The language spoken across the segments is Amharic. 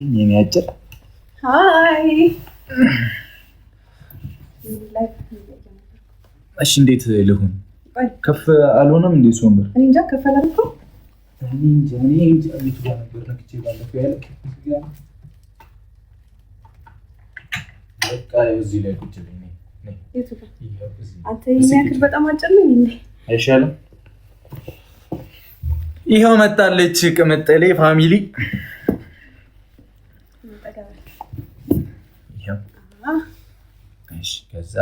የሚያጭር ሃይ እሺ፣ እንዴት ልሁን? ከፍ አልሆነም እንዴ? ሶምበር እኔ እንጃ ከፍ አላልኩም። እኔ እንጃ ቤቱ ጋር ነበር ነክቼ ባለፈው ያለ በቃ እዚህ ላይ ቁጭ ብለኝ ነኝ። አንተ የሚያክል በጣም አጭር ነኝ እንዴ? አይሻልም? ይኸው መጣለች ቅምጥሌ ፋሚሊ። ከዛ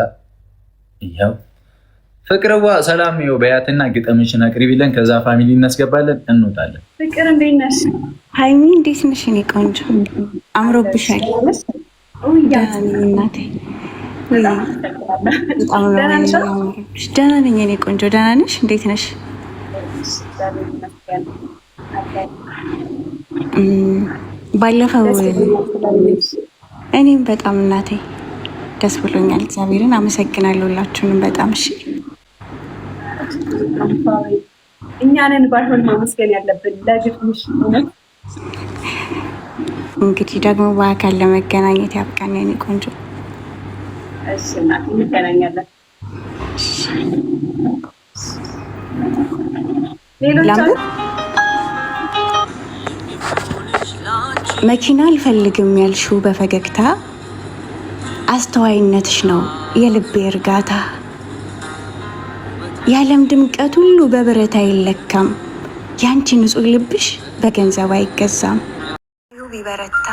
ይኸው ፍቅርዋ ሰላም ይኸው በያትና ግጠምሽን አቅርቢለን። ከዛ ፋሚሊ እናስገባለን፣ እንወጣለን። ፍቅር እንዴት ነሽ? ሀይሚ እንዴት ነሽ? እኔ ቆንጆ አምሮብሻል። እናቴ ደህና ነኝ። እኔ ቆንጆ ደህና ነሽ? እንዴት ነሽ? ባለፈው እኔም በጣም እናቴ ደስ ብሎኛል። እግዚአብሔርን አመሰግናለሁ ሁላችሁንም በጣም እሺ። እኛንን ባይሆን ማመስገን ያለብን ለጅትሽ ሆነ። እንግዲህ ደግሞ በአካል ለመገናኘት ያብቃን የኔ ቆንጆ። እሺ እናቴ እንገናኛለን። መኪና አልፈልግም ያልሽው በፈገግታ አስተዋይነትሽ ነው የልቤ እርጋታ። የዓለም ድምቀት ሁሉ በብረት አይለካም፣ ያንቺ ንጹህ ልብሽ በገንዘብ አይገዛም። ቢበረታ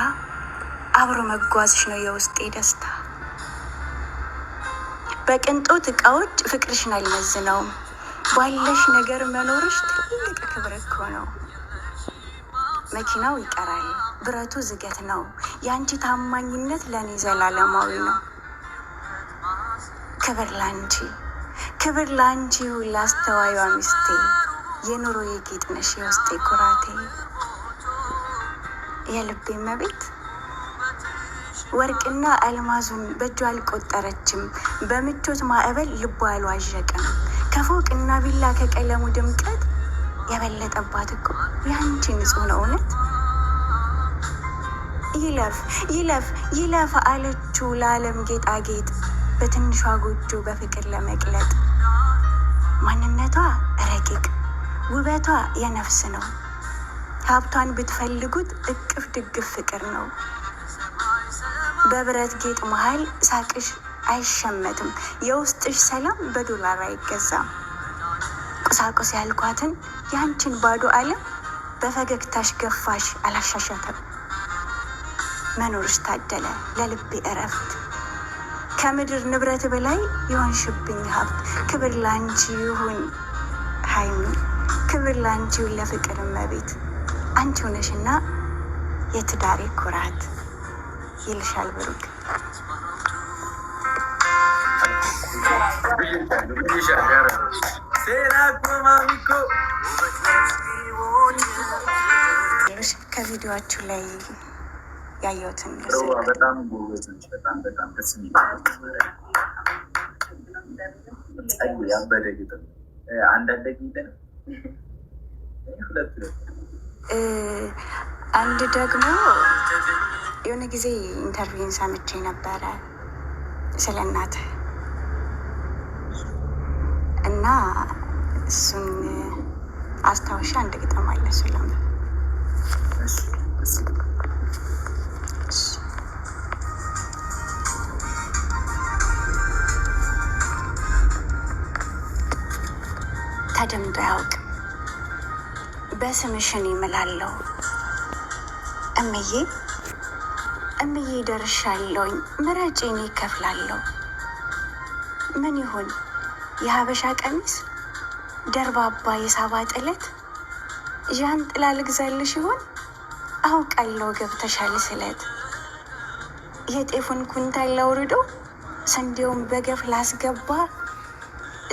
አብሮ መጓዝሽ ነው የውስጤ ደስታ። በቅንጦት እቃዎች ፍቅርሽን አልመዝነውም፣ ባለሽ ነገር መኖርሽ ትልቅ ክብር እኮ ነው። መኪናው ይቀራል ብረቱ ዝገት ነው፣ የአንቺ ታማኝነት ለእኔ ዘላለማዊ ነው። ክብር ላንቺ ሁላ አስተዋይዋ ሚስቴ፣ የኑሮ የጌጥ ነሽ የውስጤ ኩራቴ። የልቤ መቤት ወርቅና አልማዙን በእጇ አልቆጠረችም፣ በምቾት ማዕበል ልቧ አልዋዠቅም። ከፎቅና ቢላ ከቀለሙ ድምቀት የበለጠባት እኮ ያንቺ ንጹህ ነው እውነት። ይለፍ አለችው ለዓለም ጌጣጌጥ፣ በትንሿ ጎጆ በፍቅር ለመቅለጥ። ማንነቷ ረቂቅ ውበቷ የነፍስ ነው፣ ሀብቷን ብትፈልጉት እቅፍ ድግፍ ፍቅር ነው። በብረት ጌጥ መሃል ሳቅሽ አይሸመትም፣ የውስጥሽ ሰላም በዶላር አይገዛም። ቁሳቁስ ያልኳትን ያንቺን ባዶ ዓለም በፈገግታሽ ገፋሽ አላሻሻተም። መኖርሽ ታደለ ለልቤ እረፍት፣ ከምድር ንብረት በላይ የሆንሽብኝ ሀብት። ክብር ላንቺ ይሁን ሀይሚ፣ ክብር ላንቺ ይሁን ለፍቅር እመቤት። አንቺ ሆነሽና የትዳሬ ኩራት ይልሻል ብሩክ። ከቪዲዮችሁ ላይ ያየሁትን በጣም ደስ የሚል ያበደ ግጥም አንዳንድ ግጥም አንድ ደግሞ የሆነ ጊዜ ኢንተርቪውን ሰምቼ ነበረ ስለ እናትህ እና እሱን አስታውሻ አንድ ግጥም አለ እሱን ተደምጦ ያውቅ በስምሽን ይምላለሁ እምዬ ደርሻለሁኝ ምረጪኝ ይከፍላለሁ። ምን ይሁን የሀበሻ ቀሚስ ደርባባ የሳባ ጥለት፣ ዣንጥላ ልግዛልሽ ይሆን አውቃለሁ ገብተሻል ስለት። የጤፉን ኩንታል ላውርዶ ስንዴውን በገፍ ላስገባ፣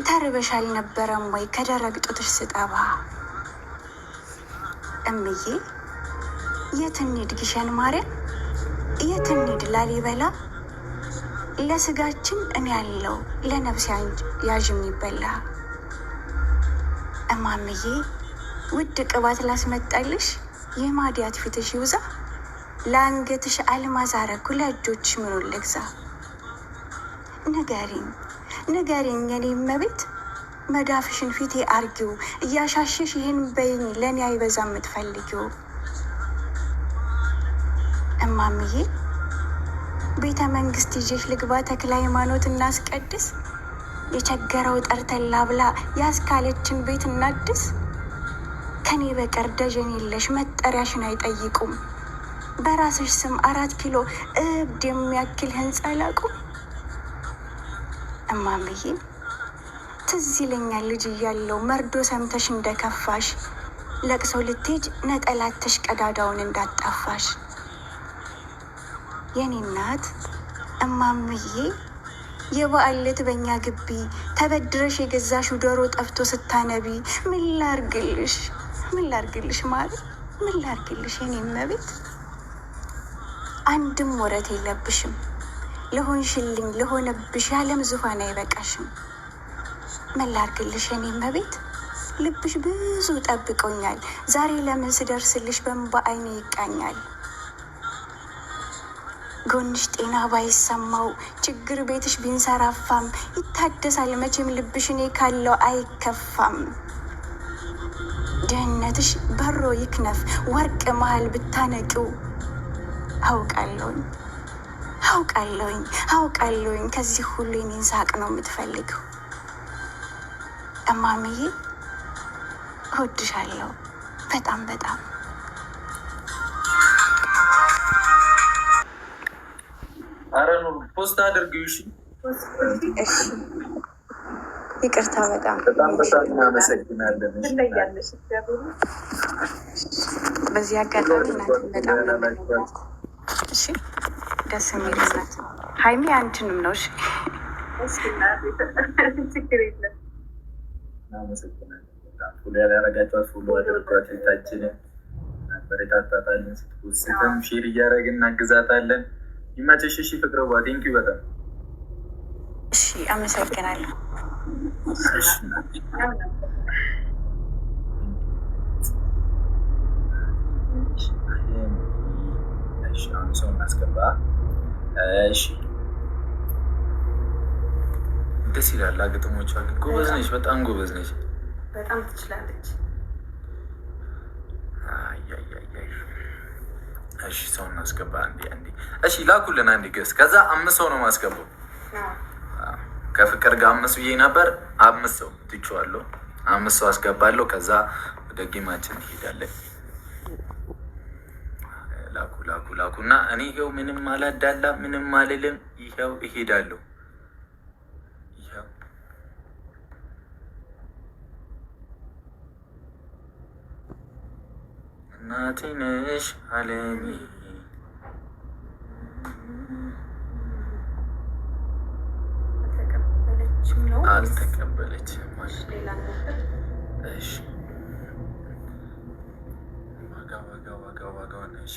ተርበሻል ነበረም ወይ ከደረቅ ጡትሽ ስጠባ። እምዬ የት እንሂድ ግሸን ማርያም፣ የት እንሂድ ላሊበላ፣ ለስጋችን እኔ ያለው ለነፍስ ያዥ የሚበላ። እማምዬ ውድ ቅባት ላስመጣልሽ፣ የማዲያት ፊትሽ ይውዛ፣ ለአንገትሽ አልማዝ አረኩ ለእጆችሽ ምኑን ልግዛ? ንገሪኝ የኔ እመቤት መዳፍሽን ፊቴ አርጊው እያሻሸሽ ይህን በይኝ ለእኔ አይበዛ የምትፈልጊው? እማምዬ ቤተ መንግስት ይዤሽ ልግባ ተክለ ሃይማኖት እናስቀድስ? የቸገረው ጠርተን ላብላ ያስካለችን ቤት እናድስ? ከኔ በቀር ደጀን የለሽ መጠሪያሽን አይጠይቁም። በራስሽ ስም 4 ኪሎ እብድ የሚያክል ህንፃ ላቁም? እማምዬ ትዝ ይለኛል ልጅ እያለው መርዶ ሰምተሽ እንደከፋሽ ለቅሶ ልትሄጅ ነጠላተሽ ቀዳዳውን እንዳጣፋሽ። የኔ እናት እማምዬ የበዓል ዕለት በእኛ ግቢ ተበድረሽ የገዛሽው ዶሮ ጠፍቶ ስታነቢ ምን ላርግልሽ ማለት ምን ላርግልሽ የኔ እመቤት? አንድም ወረት የለብሽም ለሆንሽልኝ ለሆነብሽ የዓለም ዙፋን አይበቃሽም። ምን ላርግልሽ የኔ እመቤት? ልብሽ ብዙ ጠብቆኛል ዛሬ ለምን ስደርስልሽ በእንባ አይኔ ይቃኛል። ጎንሽ ጤና ባይሰማው ችግር ቤትሽ ቢንሰራፋም ይታደሳል መቼም ልብሽ እኔ ካለው አይከፋም። ድህነትሽ በሮ ይክነፍ ወርቅ መሃል ብታነቂው አውቃለሁኝ ከዚህ ሁሉ የኔን ሳቅ ነው የምትፈልገው። እማምዬ እወድሻለሁ በጣም በጣም። አረ ኑሩ ፖስት አድርጊው። እሺ ይቅርታ በጣም እናመሰግናለን። በዚህ አጋጣሚ እናትን በጣም ነው። እሺ ደስ የሚል ናት ሀይሚ አንቺንም ነው። እሺ ችግር የለም። እናመሰግናለን። ፉሎ ያላረጋችኋት ፉሎ አድርጓት። ቤታችንን በረታታታለን። ስትፖስትም ሼር እያደረግን እናግዛታለን። ይመችሽ። እሺ ፍቅረዋ ቴንኪው በጣም እሺ አመሰግናለሁ። አሁን ሰው እናስገባ። እሺ ደስ ይላል። ግጥሞቿ ግን ጎበዝ ነች፣ በጣም ጎበዝ ነች። በጣም ትችላለች። እሺ ሰው እናስገባ። አንዴ እሺ ላኩልን አንዴ ገስ። ከዛ 5 ሰው ነው ማስገባው። ከፍቅር ጋር 5 ብዬ ነበር። 5 ሰው ትቼዋለሁ። 5 ሰው አስገባለሁ። ከዛ ወደ ጌማችን እንሄዳለን። ላኩ እና እኔ ይኸው ምንም አላዳላ ምንም አልልም። ይኸው እሄዳለሁ። ይኸው እናቴ ነሽ አለሜ። አልተቀበለችም። እሺ ዋጋ ነሽ።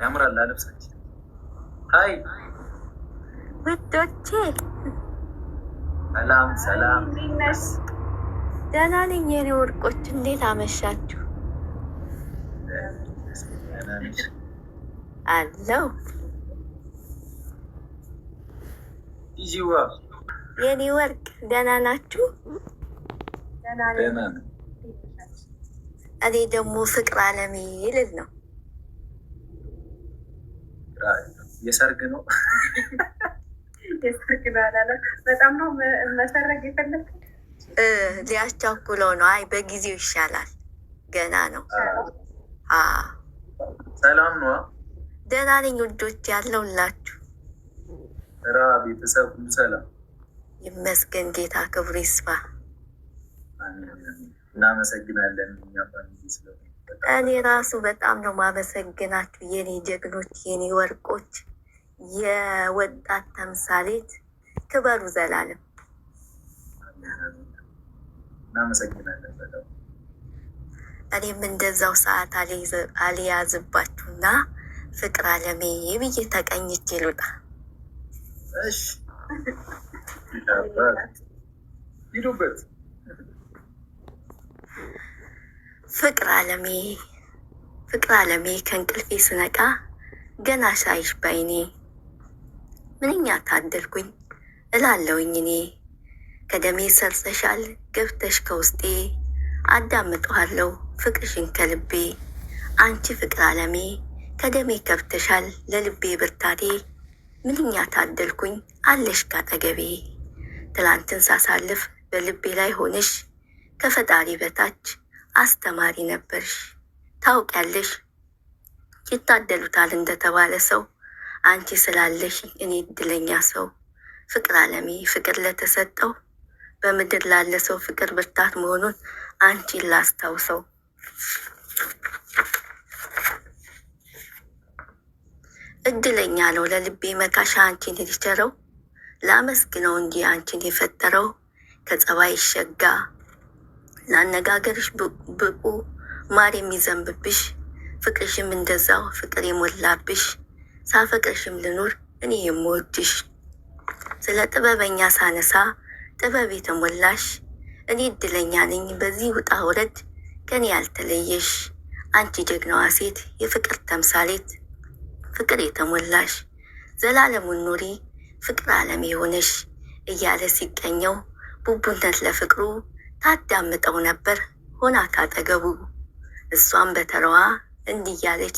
ያምራል ልብሳችን። ሀይ ውዶቼ፣ ሰላም። ደህና ነኝ የኔ ወርቆች፣ እንዴት አመሻችሁ? አለው ይጂዋ የኔ ወርቅ፣ ደህና ናችሁ? እኔ ደግሞ ፍቅር አለሜ ልል ነው። የሰርግ ነው በጣም ነው መሰረግ የፈለግኩት። ሊያስቻኩለው ነው። አይ በጊዜው ይሻላል፣ ገና ነው። ሰላም ነው። ደህና ነኝ ውዶች፣ ያለውላችሁ ራ ቤተሰብ ሁሉ ሰላም ይመስገን። ጌታ ክብሩ ይስፋ። እናመሰግናለን። እኔ ራሱ በጣም ነው ማመሰግናችሁ የኔ ጀግኖች፣ የኔ ወርቆች፣ የወጣት ተምሳሌት። ክበሩ ዘላለም። እናመሰግናለን በጣም። እኔም እንደዛው ሰዓት አልያዝባችሁና ፍቅር አለሜ ብዬ ተቀኝቼ ልውጣ። እሺ ሂዱበት። ፍቅር አለሜ ከእንቅልፌ ስነቃ ገና ሳይሽ ባይኔ ምንኛ ታደልኩኝ እላለውኝ እኔ ከደሜ ሰርጸሻል ገብተሽ ከውስጤ አዳምጠዋለሁ ፍቅርሽን ከልቤ አንቺ ፍቅር አለሜ ከደሜ ከብተሻል ለልቤ ብርታቴ ምንኛ ታደልኩኝ አለሽ ካጠገቤ ትላንትን ሳሳልፍ በልቤ ላይ ሆነሽ ከፈጣሪ በታች አስተማሪ ነበርሽ ታውቂያለሽ ይታደሉታል እንደተባለ ሰው አንቺ ስላለሽ እኔ እድለኛ ሰው ፍቅር አለሜ ፍቅር ለተሰጠው በምድር ላለ ሰው ፍቅር ብርታት መሆኑን አንቺን ላስታውሰው እድለኛ ነው ለልቤ መካሻ አንቺን የቸረው ላመስግነው እንጂ አንቺን የፈጠረው ከጸባይ ሸጋ ለአነጋገርሽ ብቁ ማር የሚዘንብብሽ ፍቅርሽም እንደዛው ፍቅር የሞላብሽ ሳፈቅርሽም ልኑር እኔ የምወድሽ ስለ ጥበበኛ ሳነሳ ጥበብ የተሞላሽ እኔ እድለኛ ነኝ በዚህ ውጣ ውረድ ከኔ ያልተለየሽ አንቺ ጀግናዋ ሴት የፍቅር ተምሳሌት ፍቅር የተሞላሽ ዘላለሙን ኑሪ ፍቅር አለሜ ሆነሽ እያለ ሲቀኘው ቡቡነት ለፍቅሩ ታዳምጠው ነበር ሆና ካጠገቡ እሷም በተራዋ እንዲያለች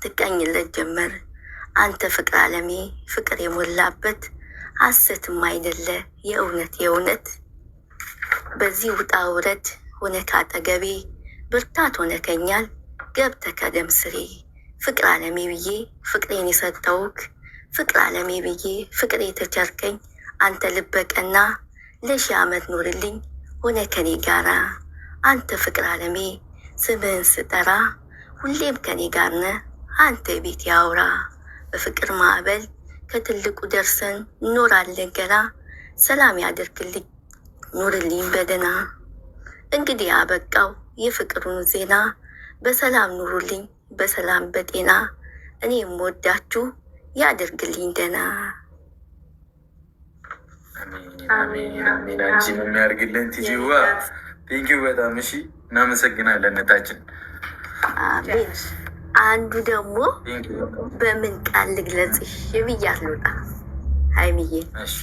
ትቀኝለት ጀመር አንተ ፍቅር አለሜ ፍቅር የሞላበት ሐሰትም አይደለ የእውነት በዚህ ውጣ ውረድ ሆነ ካጠገቤ ብርታት ሆነ ከኛል ገብተ ከደም ስሬ ፍቅር አለሜ ብዬ ፍቅሬን የሰጠውክ ፍቅር አለሜ ብዬ ፍቅር የተቸርከኝ አንተ ልበቀና ለሺህ ዓመት ኑርልኝ ሆነ ከኔ ጋራ አንተ ፍቅር አለሜ ስምህን ስጠራ ሁሌም ከኔ ጋር ነህ አንተ ቤት ያውራ በፍቅር ማዕበል ከትልቁ ደርሰን እንኖራለን ገና ሰላም ያደርግልኝ ኑርልኝ በደና እንግዲህ አበቃው የፍቅሩን ዜና በሰላም ኑሩልኝ በሰላም በጤና እኔ የምወዳችሁ ያደርግልኝ ደና አሜን አሜን አንቺን የሚያርግልን ትጂዋ ቴንኪው በጣም እሺ እናመሰግናለን እታችን አሜን አንዱ ደግሞ በምን ቃል ልግለጽሽ ብያለሁ ሀይሚዬ እሺ